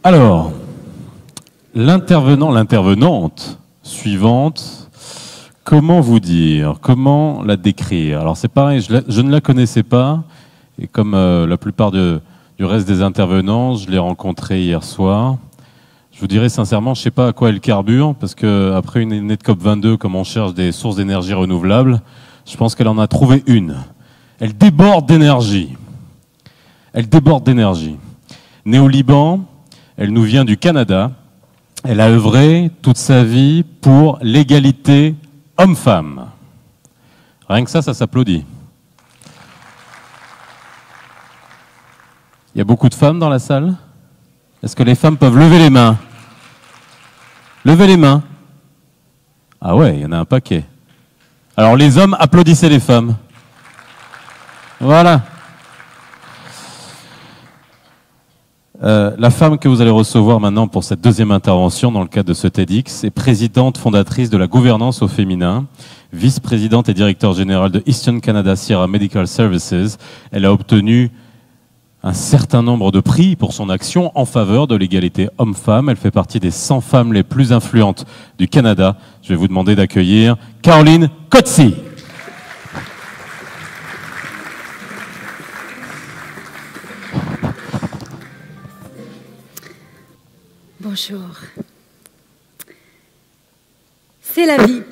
Alors, l'intervenante suivante, comment vous dire, comment la décrire? Alors c'est pareil, je ne la connaissais pas, et comme la plupart du reste des intervenants, je l'ai rencontrée hier soir. Je vous dirais sincèrement, je ne sais pas à quoi elle carbure, parce qu'après une année de COP22, comme on cherche des sources d'énergie renouvelables, je pense qu'elle en a trouvé une. Elle déborde d'énergie. Elle déborde d'énergie. Née au Liban, elle nous vient du Canada. Elle a œuvré toute sa vie pour l'égalité homme-femme. Rien que ça s'applaudit. Il y a beaucoup de femmes dans la salle? Est-ce que les femmes peuvent lever les mains? Levez les mains. Ah ouais, il y en a un paquet. Alors les hommes, applaudissez les femmes. Voilà. La femme que vous allez recevoir maintenant pour cette deuxième intervention dans le cadre de ce TEDx est présidente fondatrice de la gouvernance au féminin, vice-présidente et directeur général de Eastern Canada Sierra Medical Services. Elle a obtenu un certain nombre de prix pour son action en faveur de l'égalité homme-femme. Elle fait partie des 100 femmes les plus influentes du Canada. Je vais vous demander d'accueillir Caroline Coetzee. Bonjour. C'est la vie.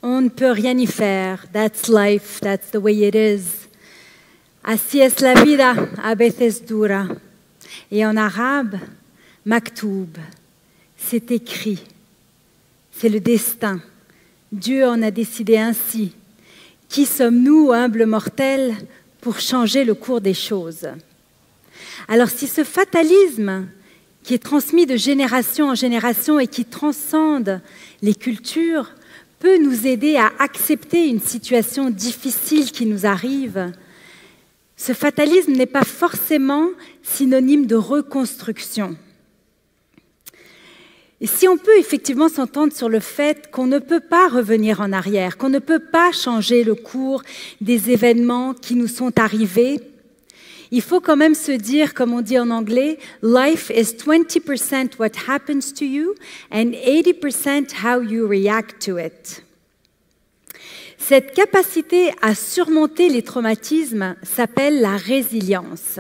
On ne peut rien y faire. That's life. That's the way it is. Así es la vida, a veces dura. Et en arabe, maktoub, c'est écrit. C'est le destin. Dieu en a décidé ainsi. Qui sommes-nous, humbles mortels, pour changer le cours des choses? Alors si ce fatalisme qui est transmis de génération en génération et qui transcende les cultures peut nous aider à accepter une situation difficile qui nous arrive, ce fatalisme n'est pas forcément synonyme de reconstruction. Et si on peut effectivement s'entendre sur le fait qu'on ne peut pas revenir en arrière, qu'on ne peut pas changer le cours des événements qui nous sont arrivés, il faut quand même se dire, comme on dit en anglais, « Life is 20% what happens to you and 80% how you react to it ». Cette capacité à surmonter les traumatismes s'appelle la résilience.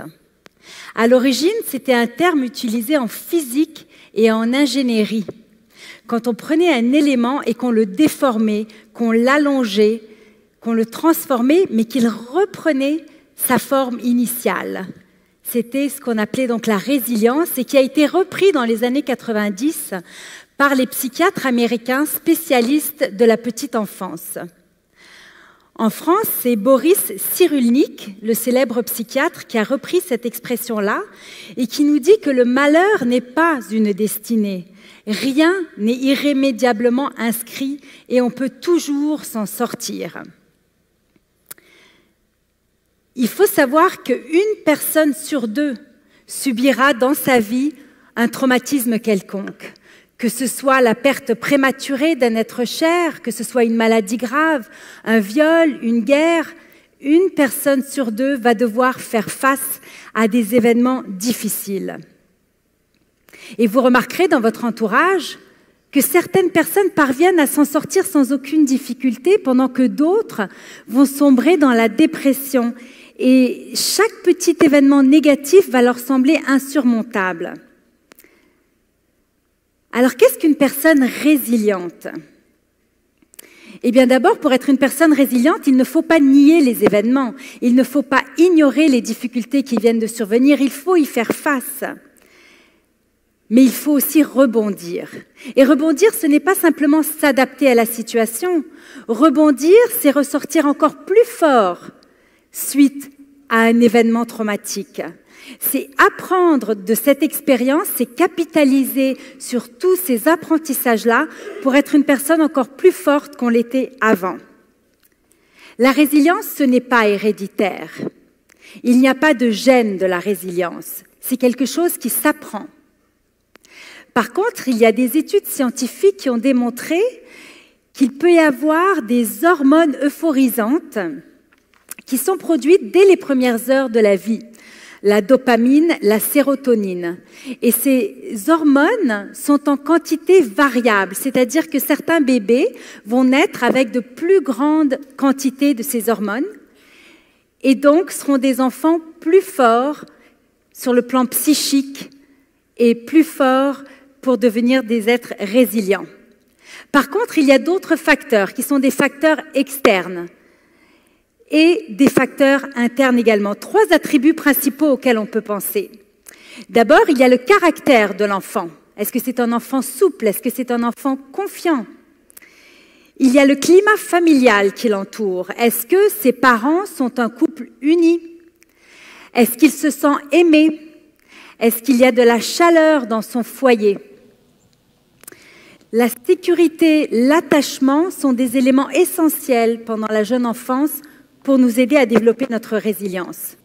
À l'origine, c'était un terme utilisé en physique et en ingénierie. Quand on prenait un élément et qu'on le déformait, qu'on l'allongeait, qu'on le transformait, mais qu'il reprenait sa forme initiale. C'était ce qu'on appelait donc la résilience et qui a été repris dans les années 90 par les psychiatres américains spécialistes de la petite enfance. En France, c'est Boris Cyrulnik, le célèbre psychiatre, qui a repris cette expression-là et qui nous dit que le malheur n'est pas une destinée. Rien n'est irrémédiablement inscrit et on peut toujours s'en sortir. Il faut savoir qu'une personne sur deux subira dans sa vie un traumatisme quelconque. Que ce soit la perte prématurée d'un être cher, que ce soit une maladie grave, un viol, une guerre, une personne sur deux va devoir faire face à des événements difficiles. Et vous remarquerez dans votre entourage que certaines personnes parviennent à s'en sortir sans aucune difficulté, pendant que d'autres vont sombrer dans la dépression. Et chaque petit événement négatif va leur sembler insurmontable. Alors, qu'est-ce qu'une personne résiliente? Eh bien, d'abord, pour être une personne résiliente, il ne faut pas nier les événements. Il ne faut pas ignorer les difficultés qui viennent de survenir. Il faut y faire face. Mais il faut aussi rebondir. Et rebondir, ce n'est pas simplement s'adapter à la situation. Rebondir, c'est ressortir encore plus fort suite à un événement traumatique. C'est apprendre de cette expérience, c'est capitaliser sur tous ces apprentissages-là pour être une personne encore plus forte qu'on l'était avant. La résilience, ce n'est pas héréditaire. Il n'y a pas de gène de la résilience. C'est quelque chose qui s'apprend. Par contre, il y a des études scientifiques qui ont démontré qu'il peut y avoir des hormones euphorisantes qui sont produites dès les premières heures de la vie. la dopamine, la sérotonine. Et ces hormones sont en quantité variable, c'est-à-dire que certains bébés vont naître avec de plus grandes quantités de ces hormones et donc seront des enfants plus forts sur le plan psychique et plus forts pour devenir des êtres résilients. Par contre, il y a d'autres facteurs qui sont des facteurs externes et des facteurs internes également. 3 attributs principaux auxquels on peut penser. D'abord, il y a le caractère de l'enfant. Est-ce que c'est un enfant souple? Est-ce que c'est un enfant confiant? Il y a le climat familial qui l'entoure. Est-ce que ses parents sont un couple uni? Est-ce qu'il se sent aimé? Est-ce qu'il y a de la chaleur dans son foyer? La sécurité, l'attachement sont des éléments essentiels pendant la jeune enfance pour nous aider à développer notre résilience.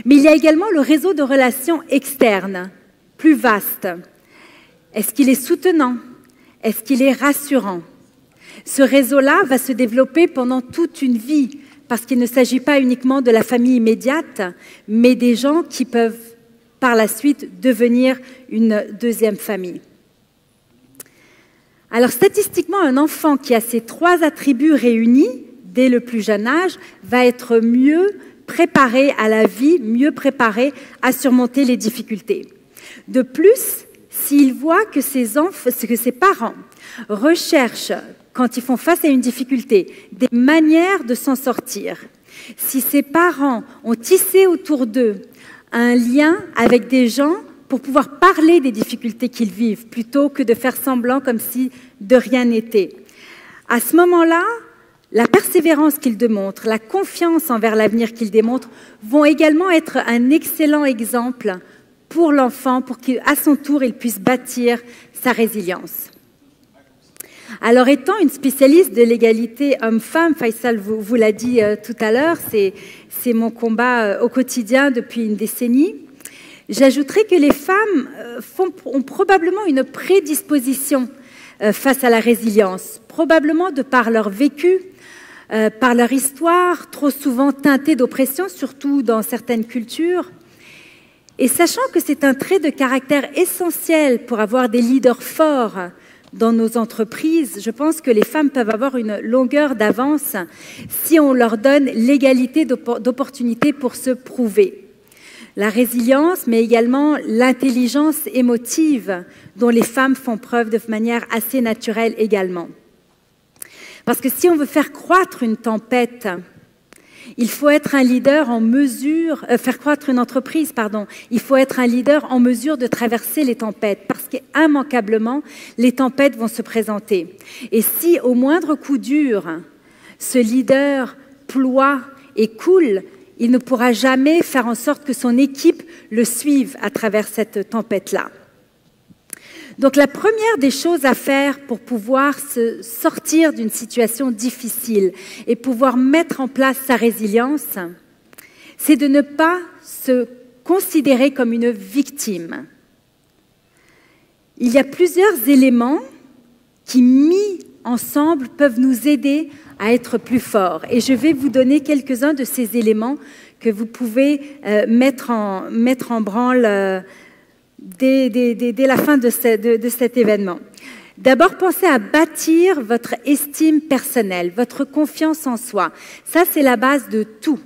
Mais il y a également le réseau de relations externes, plus vaste. Est-ce qu'il est soutenant? Est-ce qu'il est rassurant? Ce réseau-là va se développer pendant toute une vie, parce qu'il ne s'agit pas uniquement de la famille immédiate, mais des gens qui peuvent par la suite devenir une deuxième famille. Alors statistiquement, un enfant qui a ces 3 attributs réunis dès le plus jeune âge va être mieux préparé à la vie, mieux préparé à surmonter les difficultés. De plus, s'il voit que ses parents recherchent, quand ils font face à une difficulté, des manières de s'en sortir, si ses parents ont tissé autour d'eux un lien avec des gens pour pouvoir parler des difficultés qu'ils vivent, plutôt que de faire semblant comme si de rien n'était. À ce moment-là, la persévérance qu'ils démontrent, la confiance envers l'avenir qu'ils démontrent vont également être un excellent exemple pour l'enfant, pour qu'à son tour, il puisse bâtir sa résilience. Alors, étant une spécialiste de l'égalité homme-femme, Faisal vous l'a dit tout à l'heure, c'est mon combat au quotidien depuis une décennie. J'ajouterai que les femmes ont probablement une prédisposition face à la résilience, probablement de par leur vécu, par leur histoire, trop souvent teintée d'oppression, surtout dans certaines cultures. Et sachant que c'est un trait de caractère essentiel pour avoir des leaders forts dans nos entreprises, je pense que les femmes peuvent avoir une longueur d'avance si on leur donne l'égalité d'opportunités pour se prouver. La résilience, mais également l'intelligence émotive dont les femmes font preuve de manière assez naturelle également. Parce que si on veut faire croître une tempête, il faut être un leader en mesure, faire croître une entreprise, pardon, il faut être un leader en mesure de traverser les tempêtes, parce qu'immanquablement, les tempêtes vont se présenter. Et si au moindre coup dur, ce leader ploie et coule, il ne pourra jamais faire en sorte que son équipe le suive à travers cette tempête-là. Donc la première des choses à faire pour pouvoir se sortir d'une situation difficile et pouvoir mettre en place sa résilience, c'est de ne pas se considérer comme une victime. Il y a plusieurs éléments qui, mis ensemble, peuvent nous aider à être plus forts. Et je vais vous donner quelques-uns de ces éléments que vous pouvez mettre en branle dès la fin de cet événement. D'abord, pensez à bâtir votre estime personnelle, votre confiance en soi. Ça, c'est la base de tout.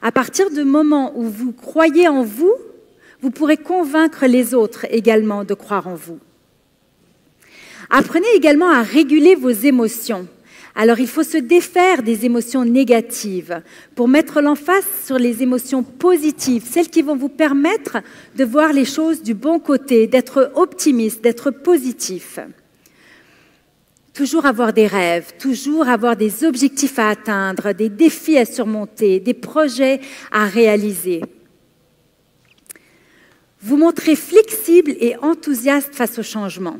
À partir du moment où vous croyez en vous, vous pourrez convaincre les autres également de croire en vous. Apprenez également à réguler vos émotions. Alors, il faut se défaire des émotions négatives pour mettre l'emphase sur les émotions positives, celles qui vont vous permettre de voir les choses du bon côté, d'être optimiste, d'être positif. Toujours avoir des rêves, toujours avoir des objectifs à atteindre, des défis à surmonter, des projets à réaliser. Vous montrez flexible et enthousiaste face au changement.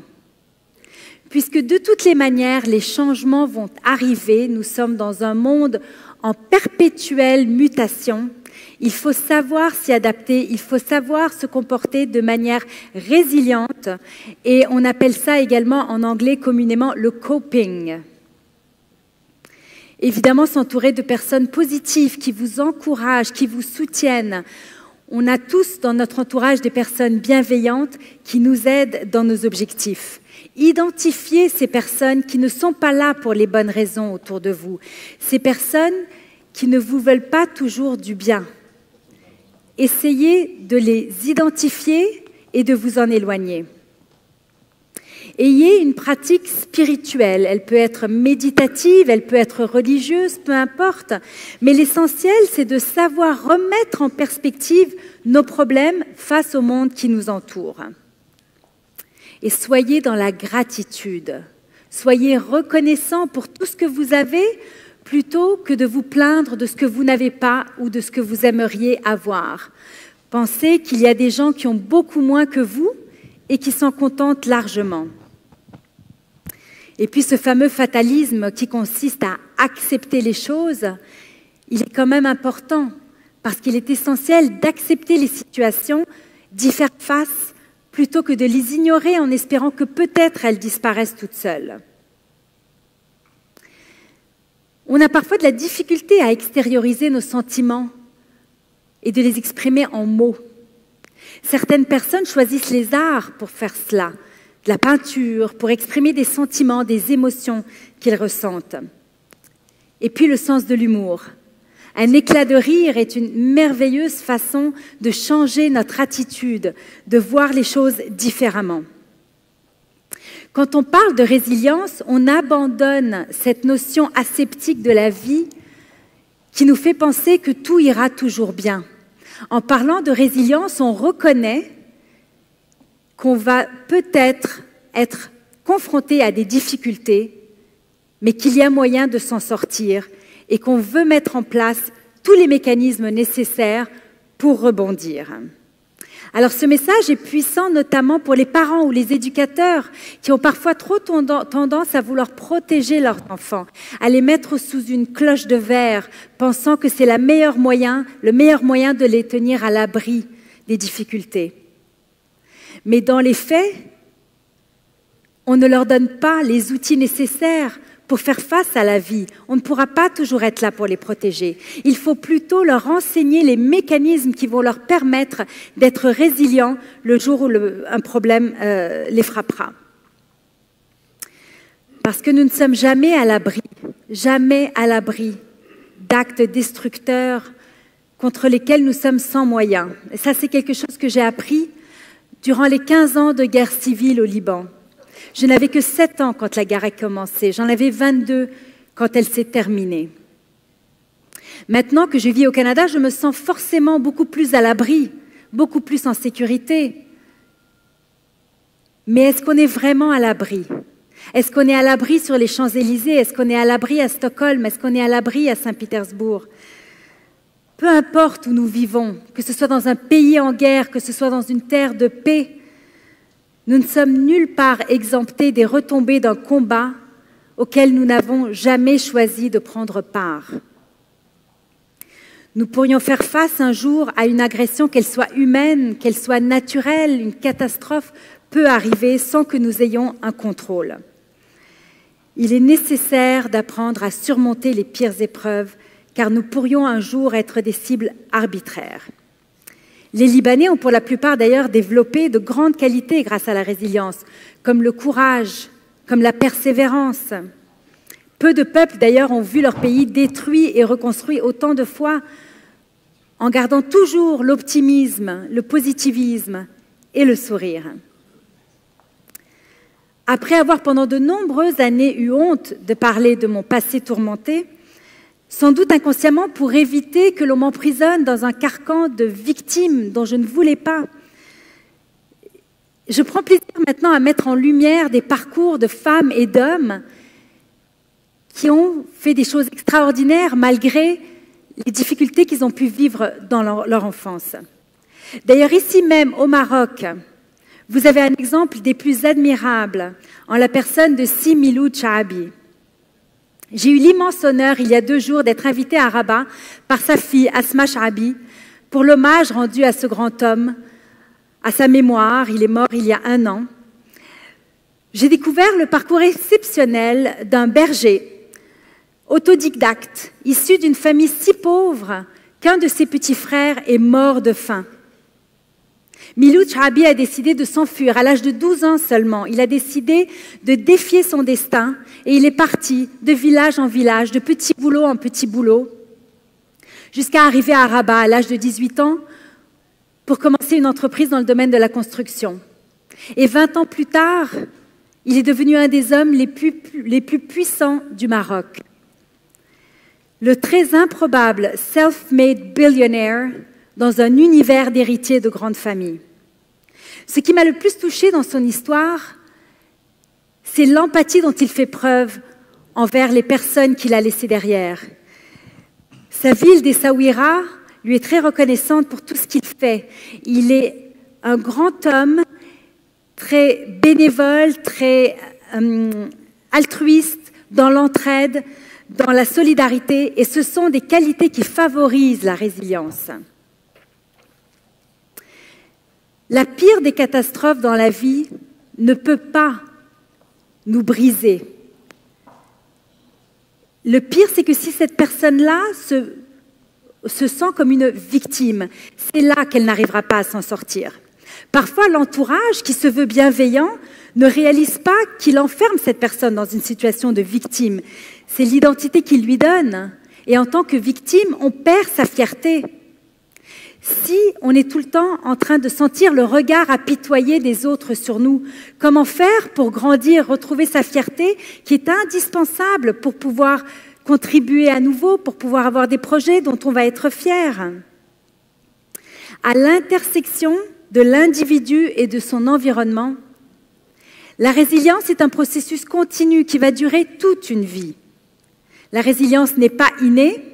Puisque de toutes les manières, les changements vont arriver, nous sommes dans un monde en perpétuelle mutation, il faut savoir s'y adapter, il faut savoir se comporter de manière résiliente et on appelle ça également en anglais communément le coping. Évidemment, s'entourer de personnes positives qui vous encouragent, qui vous soutiennent. On a tous dans notre entourage des personnes bienveillantes qui nous aident dans nos objectifs. Identifiez ces personnes qui ne sont pas là pour les bonnes raisons autour de vous. Ces personnes qui ne vous veulent pas toujours du bien. Essayez de les identifier et de vous en éloigner. Ayez une pratique spirituelle. Elle peut être méditative, elle peut être religieuse, peu importe. Mais l'essentiel, c'est de savoir remettre en perspective nos problèmes face au monde qui nous entoure. Et soyez dans la gratitude. Soyez reconnaissant pour tout ce que vous avez, plutôt que de vous plaindre de ce que vous n'avez pas ou de ce que vous aimeriez avoir. Pensez qu'il y a des gens qui ont beaucoup moins que vous et qui s'en contentent largement. Et puis ce fameux fatalisme qui consiste à accepter les choses, il est quand même important parce qu'il est essentiel d'accepter les situations, d'y faire face, plutôt que de les ignorer en espérant que peut-être elles disparaissent toutes seules. On a parfois de la difficulté à extérioriser nos sentiments et de les exprimer en mots. Certaines personnes choisissent les arts pour faire cela, de la peinture, pour exprimer des sentiments, des émotions qu'ils ressentent. Et puis le sens de l'humour. Un éclat de rire est une merveilleuse façon de changer notre attitude, de voir les choses différemment. Quand on parle de résilience, on abandonne cette notion aseptique de la vie qui nous fait penser que tout ira toujours bien. En parlant de résilience, on reconnaît qu'on va peut-être être confronté à des difficultés, mais qu'il y a moyen de s'en sortir et qu'on veut mettre en place tous les mécanismes nécessaires pour rebondir. Alors ce message est puissant notamment pour les parents ou les éducateurs qui ont parfois trop tendance à vouloir protéger leurs enfants, à les mettre sous une cloche de verre, pensant que c'est le meilleur moyen de les tenir à l'abri des difficultés. Mais dans les faits, on ne leur donne pas les outils nécessaires pour faire face à la vie. On ne pourra pas toujours être là pour les protéger. Il faut plutôt leur enseigner les mécanismes qui vont leur permettre d'être résilients le jour où un problème les frappera. Parce que nous ne sommes jamais à l'abri d'actes destructeurs contre lesquels nous sommes sans moyens. Et ça, c'est quelque chose que j'ai appris durant les 15 ans de guerre civile au Liban. Je n'avais que 7 ans quand la guerre a commencé. J'en avais 22 quand elle s'est terminée. Maintenant que je vis au Canada, je me sens forcément beaucoup plus à l'abri, beaucoup plus en sécurité. Mais est-ce qu'on est vraiment à l'abri? Est-ce qu'on est à l'abri sur les Champs-Élysées? Est-ce qu'on est à l'abri à Stockholm? Est-ce qu'on est à l'abri à Saint-Pétersbourg? Peu importe où nous vivons, que ce soit dans un pays en guerre, que ce soit dans une terre de paix, nous ne sommes nulle part exemptés des retombées d'un combat auquel nous n'avons jamais choisi de prendre part. Nous pourrions faire face un jour à une agression, qu'elle soit humaine, qu'elle soit naturelle, une catastrophe peut arriver sans que nous ayons un contrôle. Il est nécessaire d'apprendre à surmonter les pires épreuves, car nous pourrions un jour être des cibles arbitraires. Les Libanais ont pour la plupart d'ailleurs développé de grandes qualités grâce à la résilience, comme le courage, comme la persévérance. Peu de peuples d'ailleurs ont vu leur pays détruit et reconstruit autant de fois en gardant toujours l'optimisme, le positivisme et le sourire. Après avoir pendant de nombreuses années eu honte de parler de mon passé tourmenté, sans doute inconsciemment pour éviter que l'on m'emprisonne dans un carcan de victimes dont je ne voulais pas. Je prends plaisir maintenant à mettre en lumière des parcours de femmes et d'hommes qui ont fait des choses extraordinaires malgré les difficultés qu'ils ont pu vivre dans leur enfance. D'ailleurs, ici même au Maroc, vous avez un exemple des plus admirables en la personne de Si Milou Chaabi. J'ai eu l'immense honneur, il y a 2 jours, d'être invitée à Rabat par sa fille Asma Chaabi pour l'hommage rendu à ce grand homme, à sa mémoire. Il est mort il y a 1 an. J'ai découvert le parcours exceptionnel d'un berger autodidacte, issu d'une famille si pauvre qu'un de ses petits frères est mort de faim. Milou Chaabi a décidé de s'enfuir à l'âge de 12 ans seulement. Il a décidé de défier son destin et il est parti de village en village, de petit boulot en petit boulot, jusqu'à arriver à Rabat à l'âge de 18 ans pour commencer une entreprise dans le domaine de la construction. Et 20 ans plus tard, il est devenu un des hommes les plus puissants du Maroc. Le très improbable self-made billionaire dans un univers d'héritiers de grandes familles. Ce qui m'a le plus touché dans son histoire, c'est l'empathie dont il fait preuve envers les personnes qu'il a laissées derrière. Sa ville d'Essaouira lui est très reconnaissante pour tout ce qu'il fait. Il est un grand homme, très bénévole, très altruiste, dans l'entraide, dans la solidarité, et ce sont des qualités qui favorisent la résilience. La pire des catastrophes dans la vie ne peut pas nous briser. Le pire, c'est que si cette personne-là se sent comme une victime, c'est là qu'elle n'arrivera pas à s'en sortir. Parfois, l'entourage, qui se veut bienveillant, ne réalise pas qu'il enferme cette personne dans une situation de victime. C'est l'identité qu'il lui donne. Et en tant que victime, on perd sa fierté. Si on est tout le temps en train de sentir le regard apitoyé des autres sur nous, comment faire pour grandir, retrouver sa fierté qui est indispensable pour pouvoir contribuer à nouveau, pour pouvoir avoir des projets dont on va être fier? À l'intersection de l'individu et de son environnement, la résilience est un processus continu qui va durer toute une vie. La résilience n'est pas innée.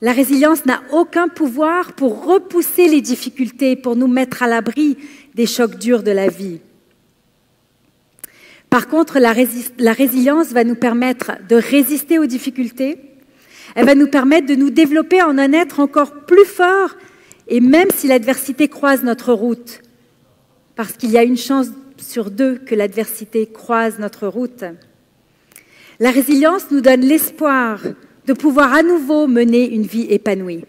La résilience n'a aucun pouvoir pour repousser les difficultés, pour nous mettre à l'abri des chocs durs de la vie. Par contre, la résilience va nous permettre de résister aux difficultés. Elle va nous permettre de nous développer en un être encore plus fort, et même si l'adversité croise notre route, parce qu'il y a une chance sur 2 que l'adversité croise notre route. La résilience nous donne l'espoir de pouvoir à nouveau mener une vie épanouie.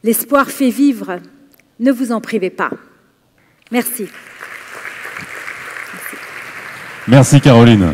L'espoir fait vivre, ne vous en privez pas. Merci. Merci Caroline.